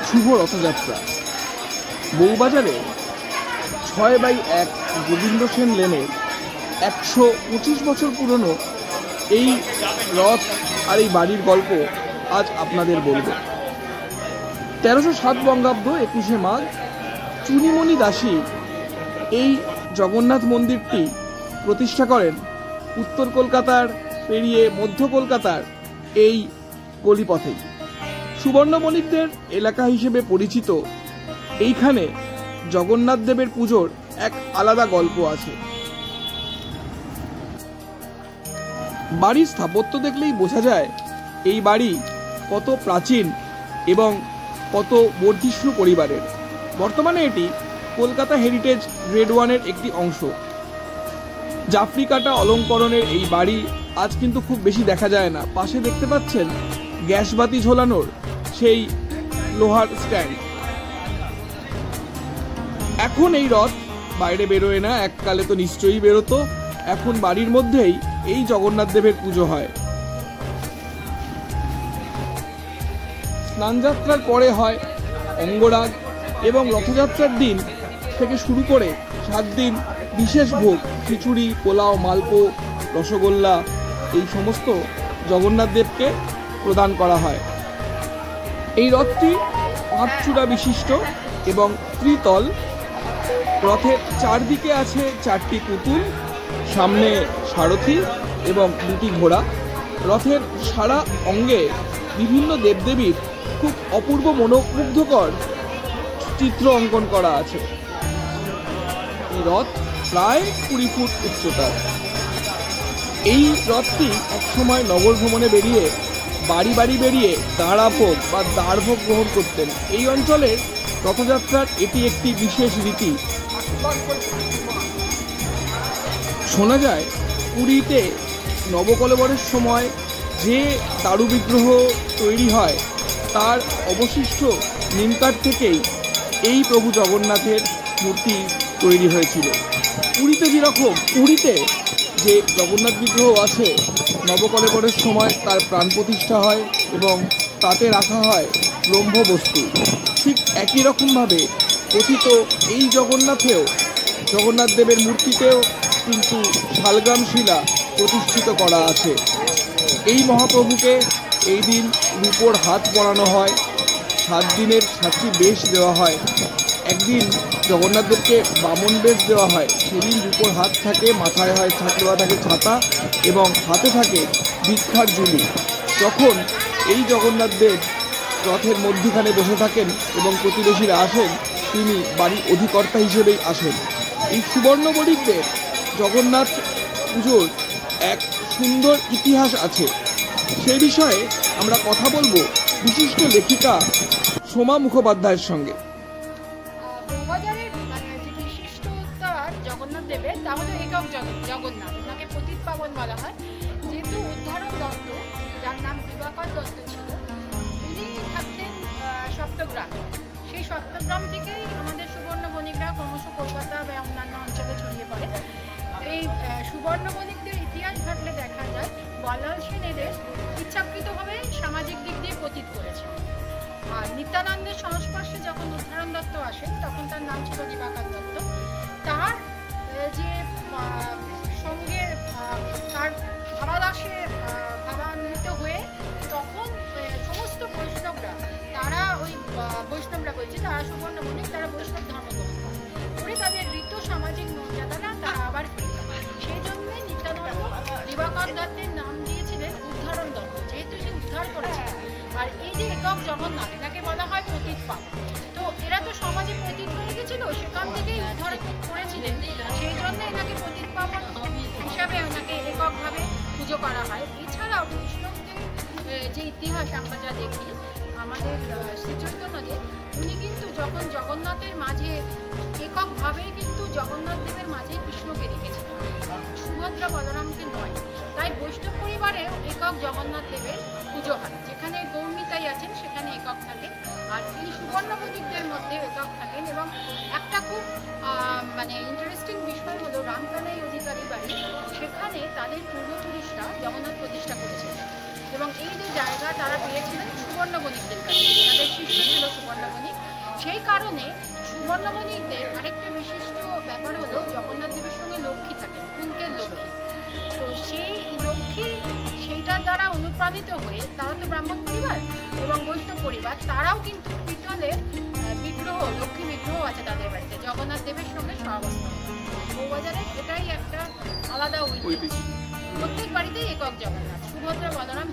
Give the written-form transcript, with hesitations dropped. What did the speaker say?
শুভ রথযাত্রা। বউবাজারে 6/1 গোবিন্দ সেন লেনের 125 বছর পুরনো এই রথ আর এই বাড়ির গল্প আজ আপনাদের বলবো। 1307 বঙ্গাব্দ 21শে মাঘ চুনিমণি দাসী এই জগন্নাথ মন্দিরটি প্রতিষ্ঠা করেন উত্তর কলকাতার পেরিয়ে মধ্য কলকাতার এই গলিপথেই। সুবর্ণ বণিকদের এলাকা হিসেবে পরিচিত এইখানে জগন্নাথ দেবের পুজোর এক আলাদা গল্প আছে। বাড়ির স্থাপত্য দেখলেই বোঝা যায় এই বাড়ি কত প্রাচীন এবং কত বর্ধিষ্ণু পরিবারের। বর্তমানে এটি কলকাতা হেরিটেজ গ্রেড 1-এর একটি অংশ। জাফরি কাটা অলঙ্করণের এই বাড়ি আজ কিন্তু খুব বেশি দেখা যায় না। পাশে দেখতে পাচ্ছেন গ্যাস বাতি ঝোলানোর সেই লোহার স্ট্যান্ড। এখন এই রথ বাইরে বেরোয় না, এককালে তো নিশ্চয়ই বেরোতো। এখন বাড়ির মধ্যেই এই জগন্নাথ দেবের পুজো হয়। স্নানযাত্রার পরে হয় অঙ্গরাগ এবং রথযাত্রার দিন থেকে শুরু করে 7 দিন বিশেষ ভোগ, খিচুড়ি, পোলাও, মালপো, রসগোল্লা এই সমস্ত জগন্নাথ দেবকে প্রদান করা হয়। এই রথটি 5 চূড়া বিশিষ্ট এবং ত্রিতল। রথের চারদিকে আছে 4টি পুতুল, সামনে সারথি এবং 2টি ঘোড়া। রথের সারা অঙ্গে বিভিন্ন দেবদেবীর খুব অপূর্ব মনোমুগ্ধকর চিত্র অঙ্কন করা আছে। এই রথ প্রায় 20 ফুট উচ্চতার। এই রথটি একসময় নগর ভ্রমণে বেরিয়ে বাড়ি বাড়ি বেরিয়ে দাঁড়াভোগ বা দাঁড়ভোগ গ্রহণ করতেন। এই অঞ্চলের রথযাত্রার এটি একটি বিশেষ রীতি। শোনা যায় পুরীতে নবকলেবরের সময় যে দারু বিগ্রহ তৈরি হয় তার অবশিষ্ট নিমকাঠ থেকেই এই প্রভু জগন্নাথের মূর্তি তৈরি হয়েছিল। পুরীতে যেরকম পুরীতে যে জগন্নাথ বিগ্রহ আছে নবকলেবরের সময় তার প্রাণ প্রতিষ্ঠা হয় এবং তাতে রাখা হয় ব্রহ্মবস্তু, ঠিক একই রকমভাবে কথিত এই জগন্নাথেও জগন্নাথ দেবের মূর্তিতেও কিন্তু শালগ্রাম শিলা প্রতিষ্ঠিত করা আছে। এই মহাপ্রভুকে এই দিন রূপোর হাত পরানো হয়, 7 দিনের 7টি বেশ দেওয়া হয়। একদিন জগন্নাথ দেবকে বামন বেশ দেওয়া হয়, সেদিন রূপোর হাত থাকে, মাথায় হয় দেওয়া থাকে ছাতা এবং হাতে থাকে ভিক্ষার ঝুলি। যখন এই জগন্নাথ দেব রথের মধ্যখানে বসে থাকেন এবং প্রতিবেশীরা আসেন, তিনি বাড়ির অধিকর্তা হিসেবেই আসেন। এই সুবর্ণ বণিকদের জগন্নাথ পুজোর এক সুন্দর ইতিহাস আছে। সেই বিষয়ে আমরা কথা বলবো বিশিষ্ট লেখিকা সোমা মুখোপাধ্যায়ের সঙ্গে। জগন্নাথ দেবের তাহলে একক জগন্নাথ, ওনাকে পতিত পাবন বলা হয়। যেহেতু উদ্ধারক দত্ত, যার নাম দিবাকর দত্ত ছিল, উনি থাকতেন সপ্তগ্রামে। সেই সপ্তগ্রাম থেকেই আমাদের সুবর্ণ বণিকরা ক্রমশ কলকাতা বা অন্যান্য অঞ্চলে ছড়িয়ে পড়ে। এই সুবর্ণ বণিকদের ইতিহাস ঘাটলে দেখা যায় বল্লাল সেন এদের ইচ্ছাকৃতভাবে সামাজিক দিক দিয়ে পতিত করেছে। আর নিত্যানন্দের সংস্পর্শে যখন উদ্ধারণ দত্ত আসেন তখন তার নাম ছিল দিবাকর দত্ত। তার যে সঙ্গে তার ভাবান্বিত হয়ে তখন সমস্ত বৈষ্ণবরা বলছে তারা সুবর্ণ বণিক, তারা বৈষ্ণব ধর্ম গ্রহণ করে তাদের ঋত সামাজিক মর্যাদাটা তারা আবার ফিরে পায়। সেই জন্যই নিত্যানন্দ দিবাকর দত্তের নাম দিয়েছিলেন উদ্ধারণ দত্ত, যেহেতু সে উদ্ধার করেছিলেন। আর এই যে একক জগন্নাথ, এটাকে বলা হয় পতিত পাবন। তো এরা তো সমাজে পতিত হয়ে গেছিল, সেখান থেকেই উদ্ধার করেছিলেন, সেই জন্য এনাকে পতিত পাবন হিসাবে ওনাকে এককভাবে পুজো করা হয়। এছাড়াও বৈষ্ণবদের যে ইতিহাস আমরা যা দেখি, আমাদের শ্রীচৈতন্যদেব উনি কিন্তু যখন জগন্নাথের মাঝে এককভাবে কিন্তু জগন্নাথ দেবের মাঝে কৃষ্ণকে রেখেছিলেন, সুভদ্রা বলরামকে নয়। তাই বৈষ্ণব পরিবারেও একক জগন্নাথ দেবের পুজো হয়। যেখানে গৌরমিতাই আছেন সেখানে একক থাকেন, আর এই সুবর্ণ বণিকদের মধ্যে একক থাকেন। এবং একটা খুব ইন্টারেস্টিং বিষয় হলো রামকানাই অধিকারী বাড়ি, সেখানে তাদের পূর্বপুরুষরা জগন্নাথ প্রতিষ্ঠা করেছিলেন। এবং এই যে জায়গা তারা পেয়েছিলেন সুবর্ণ বণিকদের কাছে, তাদের শিষ্য ছিল সুবর্ণ বণিক। সেই কারণে সুবর্ণ বণিকদের আরেকটা বিশিষ্ট ব্যাপার হলো জগন্নাথ দেবের সঙ্গে লক্ষ্মী থাকেন, কুঙ্কের লক্ষ্মী। তো সেই লক্ষ্মী সেইটার দ্বারা অনুপ্রাণিত হয়ে তারা তো ব্রাহ্মণ পরিবার এবং বৈষ্ণব পরিবার, তারাও কিন্তু পিতলের বিগ্রহ, লক্ষ্মী বিগ্রহ আছে তাদের বাড়িতে জগন্নাথ দেবের সঙ্গে সহাবস্থান। বউবাজারের এটাই একটা আলাদা ঐতিহ্য। প্রত্যেক বাড়িতেই একক জগন্নাথ, সুভদ্রা বলরাম।